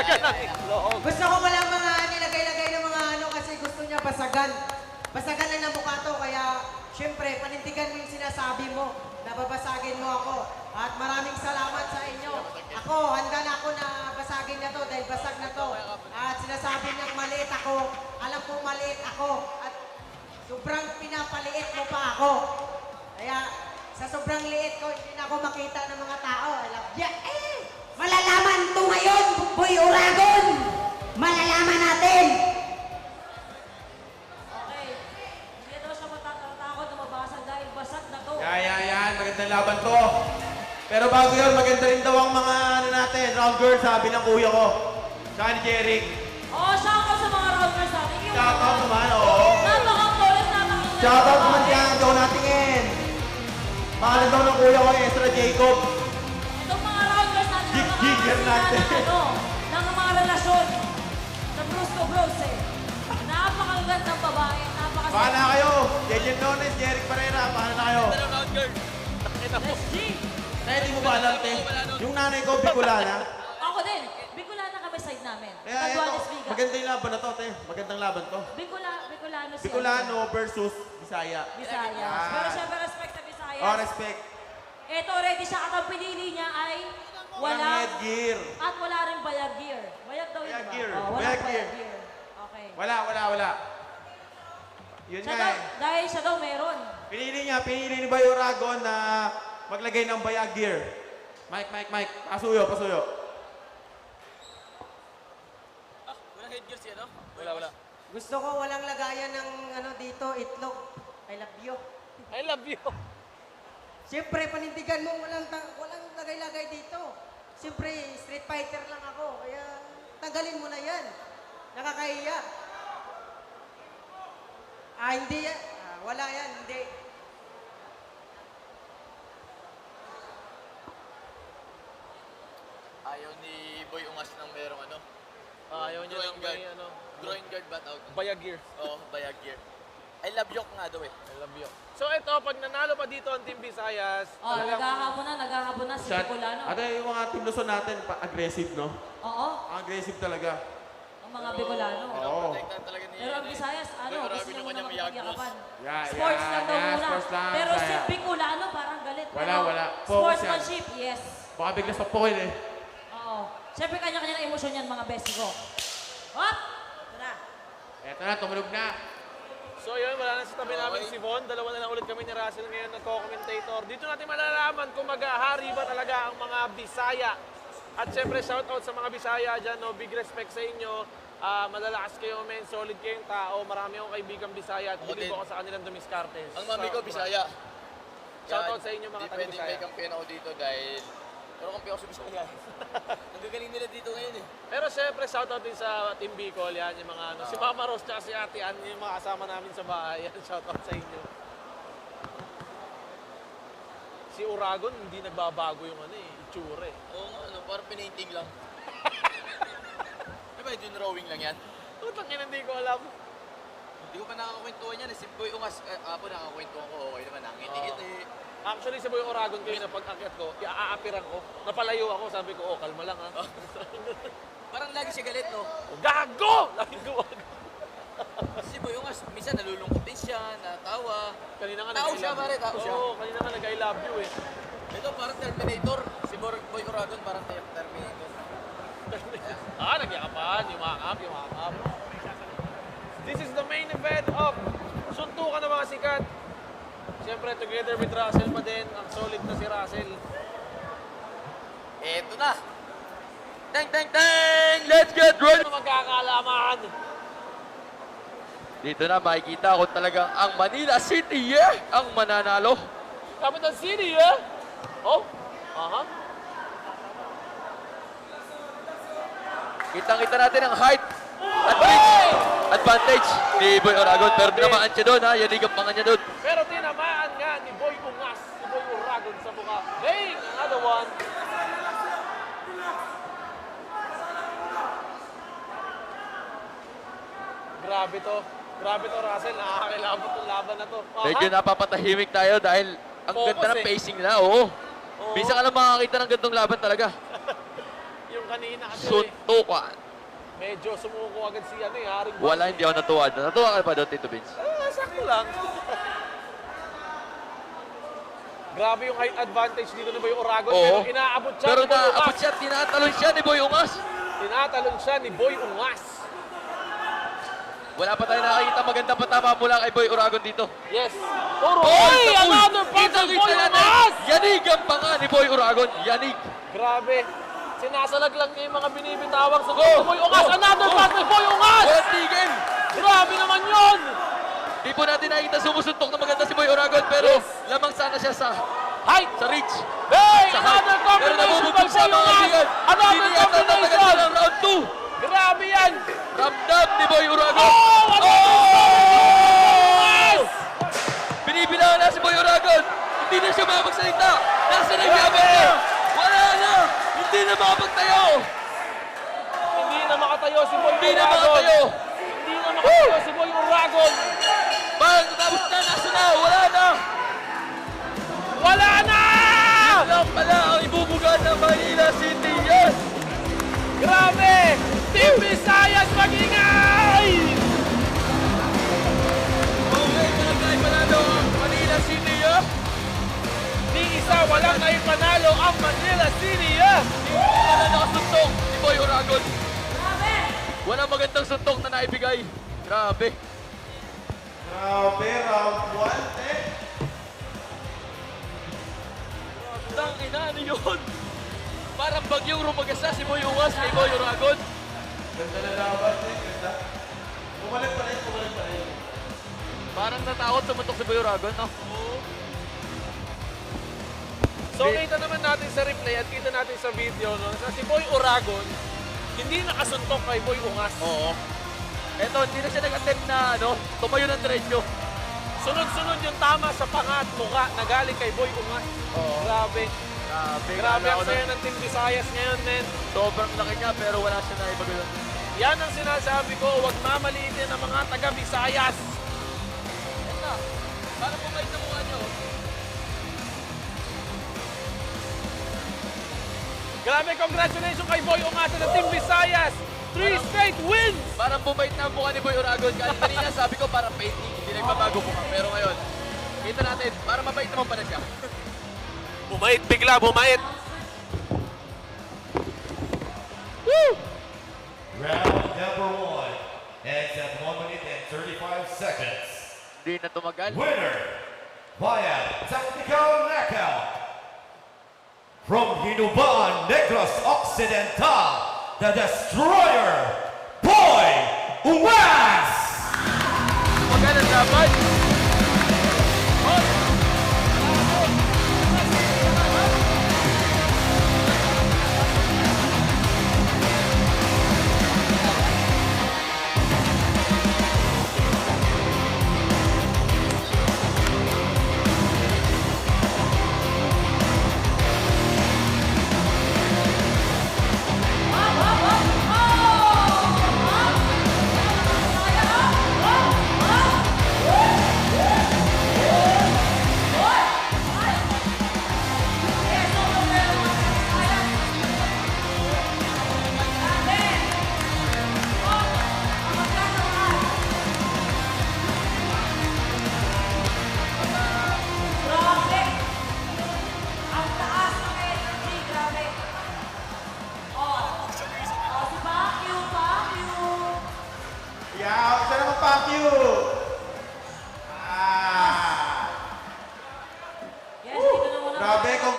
Talaga lang itlog. Gusto ko walang mga nilagay-lagay ng mga ano kasi gusto niya basagan. Basagan lang ng mukha to, kaya syempre, panindigan mo yung sinasabi mo. Nababasagin mo ako. At maraming salamat sa inyo. Ako, handa na ako na basagin na to dahil basag na to. At sinasabi niyang maliit ako. Alam ko maliit ako. At sobrang pinapaliit mo pa ako. Kaya sa sobrang liit ko, hindi na ako makita ng mga tao. Alam, eh! Malalaman to ngayon, Boy Uragon! Malalaman natin! Okay. Hindi daw siya matatakot na mabasag dahil basag na to. Yan. Magandang laban to. Pero bago yun, maganda rin daw ang mga ano natin, round girl, sabi ng kuya ko. Saka ni Jeric. Oo, shoutout sa mga rounders natin. Yung Shoutout naman, oo. napaka-polis, napaka-polis. Shoutout naman dyan, daw natingin. Pangalan daw ng kuya ko, Ezra Jacob. Itong mga rounders natin, Jig-jigger natin. ng mga relasyon. Sa Bruce to Bruce eh. Napakagandang babae, napakasaya. Paano na kayo? Jejen Nones, Jeric Pereira, paano na kayo? Ito round girl. Nakita mo. Let's G! Eh, di mo ba alam, te? Yung nanay ko, Bicolana. Ako din. Bicolana kami side namin. Kaya Nagdualis ito, Viga. maganda yung laban na to, te. Magandang laban to. Bicolano siya. Bicolano versus Bisaya. Visayas. Ah. Pero syempre respect sa Visayas. Oh, respect. Ito ready siya at ang pinili niya ay Walang wala headgear. at wala rin bayag gear. Bayag daw yun, Bayag di ba? gear. Oh, wala Bayag bayag gear. gear. Okay. Wala. Yun Siya nga daw, eh. dahil siya daw meron. Pinili ni Boy Uragon na maglagay ng bayag gear. Mike. Pasuyo. Walang headgear siya, no? Wala. Gusto ko walang lagayan ng ano dito, itlog. I love you. I love you. Siyempre, panindigan mo, walang lagay-lagay dito. Siyempre, street fighter lang ako, kaya tanggalin mo na yan. Nakakahiya. Hindi yan. Wala yan, hindi. Ayaw ni Boy Ungas ng merong ano. Ayaw niya Drawing ng guard. may ano. Drawing guard ba tawag? Bayag gear. Oo, bayag gear. I love yok nga daw eh. I love you. So ito, pag nanalo pa dito ang Team Visayas, Oh, naghahabon na si Shot. Bicolano. Ate, yung mga team Luzon natin, aggressive, no? Oo, Ang aggressive talaga. ang mga Bicolano. Oo. Protektahan talaga ni Pero ang Visayas, ano, Boy gusto Uragon niya yung muna kanyang Miyagnos. magpagyakapan. Yeah, Sports lang daw muna. sports lang. Pero si Saya. Bicolano parang galit. Wala. Pero Focus sportsmanship, yes. Baka bigla sa poil eh. Oo. Siyempre kanya-kanya na emosyon yan mga besti ko. Hop! Ito na. Eto na, tumunog na. so yun, wala na sa tabi namin si Von. Dalawa na lang ulit kami ni Russell ngayon nagko-commentator. Dito natin malalaman kung maghahari ba talaga ang mga Bisaya. At siyempre, shoutout sa mga Bisaya dyan. No? Big respect sa inyo. Malalakas kayo, men. Solid kayong tao. Marami akong kaibigang Bisaya. At Ako bilib din. ako sa kanilang dumiskartes. Ang mami ko, Bisaya. Shoutout sa inyo mga Hindi pwedeng taga-Bisaya. may kampiyan ako dito dahil pero kampiyan ako sa Bisaya. Ang gagaling nila dito ngayon eh. Pero syempre, shoutout din sa Team Bicol, yan, yung mga ano. Si Mama Rose tsaka si Ate Ann, yung mga kasama namin sa bahay. Yan, shoutout sa inyo. Si Uragon, hindi nagbabago yung ano eh, itsura eh. Oo nga, ano, parang pinainting lang. Di ba yung drawing lang yan? Utang yun, hindi ko alam. Hindi ko pa nakakakwentuhan yan eh. Si Boy Ungas, apo nakakakwentuhan ko, okay naman, nangiti-ngiti. Actually, sa Boy Uragon kayo na pag-akyat ko, iaapiran ko. Napalayo ako, sabi ko, oh, kalma lang ha. Parang lagi siya galit, no? Oh, gago! Lagi gawago. Si Boy Ungas, minsan nalulungkot din siya, natawa. Kanina nga Tao nag-I siya, love pare, you. tao siya. Oo, kanina nga nag-I love you eh. Ito parang Terminator. Si Boy Uragon parang Terminator. Nagyakapan, yumakap. This is the main event of suntukan ng mga sikat. Siyempre, together with Russell pa din. Ang solid na si Russell. Eto na! Teng! Let's get ready! Ano magkakalaman? Dito na makikita kung talagang ang Manila City, ang mananalo. Capital City, eh? Oh? Aha. Kitang-kita natin ang height advantage ni Boy Uragon. Pero tinamaan siya doon, ha? Yanig ang panga niya doon. Pero tinamaan nga ni Boy Ungas, si Boy Uragon sa mukha. Bang! Another one. Grabe to, Russell. Nakakakilabot tong laban na to. Aha. Medyo napapatahimik tayo dahil ang Focus, ganda ng eh. pacing nila, oo. Oo. Minsan ka lang makakita ng gandong laban talaga. yung kanina kasi Suntukan. medyo sumuko agad si Haring Wala, hindi ako natuwa. Natuwa ka pa doon, Tito Vince? Sakto lang. Grabe yung height advantage dito ni Boy Oragon. Oo. Pero inaabot siya Pero ni Boy naaabot Ungas. siya, tinatalon siya ni Boy Ungas. Tinatalon siya ni Boy Ungas. Wala pa tayo nakakita maganda patama mula kay Boy Oragon dito. Yes. Puro. Oh, Oy! sa pool. Another punch Kita of Boy natin. Ungas! Yanig ang panga ni Boy Oragon. Yanig. Grabe. Sinasalag lang niya yung mga binibitawang sa Boy Ungas. Another punch ni Boy Ungas! Walang tigil. Grabe naman yun! Di po natin nakita sumusuntok na maganda si Boy Oragon pero Yes. lamang sana siya sa Height! reach. Hey! Sa Another height. Pero combination by nabubugtong sa Boy mga Ungas! kaibigan. Another Hindi yata tatagal combination! ng round 2. Grabe yan! Ramdam ni Boy Oragon. Oh! Another Binibilangan na si Boy Oragon. Hindi na siya makapagsalita. Nasa na yung yabang niya. Wala na. Hindi na makapagtayo. Hindi na makatayo si Boy Hindi na Oragon. makatayo. Hindi na makatayo si Boy Oragon. Parang tapos na. Nasa na. Wala na. Wala na! Yun lang pala ang ibubugan ng Manila City. Yes. Grabe! Team Visayas mag-ingay! Okay, barangay panalo ang Manila City. Di isa walang naipanalo ang Manila City. Wala nakasuntok si Boy Oragon. Grabe! Walang magandang suntok na naibigay. Grabe. Grabe, round 1, eh. Tang ina, ano yun? Parang bagyong rumagasa si Boy Ungas kay Boy Oragon. Ganda na laban, eh. Ganda. Bumalik pa rin, bumalik pa rin. Parang natakot sumuntok si Boy Oragon, no? So kita naman natin sa replay at kita natin sa video no, na si Boy Oragon hindi nakasuntok kay Boy Ungas. Oo. Eto, hindi na siya nag-attempt na, tumayo ng diretso. Sunod-sunod yung tama sa panga at mukha na galing kay Boy Ungas. Oo. Grabe. Grabe. Grabe ang Akala ko saya na- ng Team Visayas ngayon, men. Sobrang laki niya, pero wala siya na ibagayon. Yan ang sinasabi ko, huwag mamaliitin ang mga taga Visayas. Eto, parang bumait na mukha niyo. Grabe, congratulations kay Boy Ungas ng Team Visayas. 3 straight wins! Parang bumait na ang mukha ni Boy Oragon. Kanina sabi ko parang painting, hindi nagbabago mukha. Pero ngayon, kita natin, parang mabait naman pala siya. Bumait bigla, bumait. Round number 1 ends at 1 minute and 35 seconds. Hindi na tumagal. Winner via technical knockout from Hinubaan Negros Occidental, the Destroyer, Boy Ungas! Magandang laban. Grabe! Ang taas ng energy, grabe. Si Pacquiao. Yeah, isa naman, fuck you!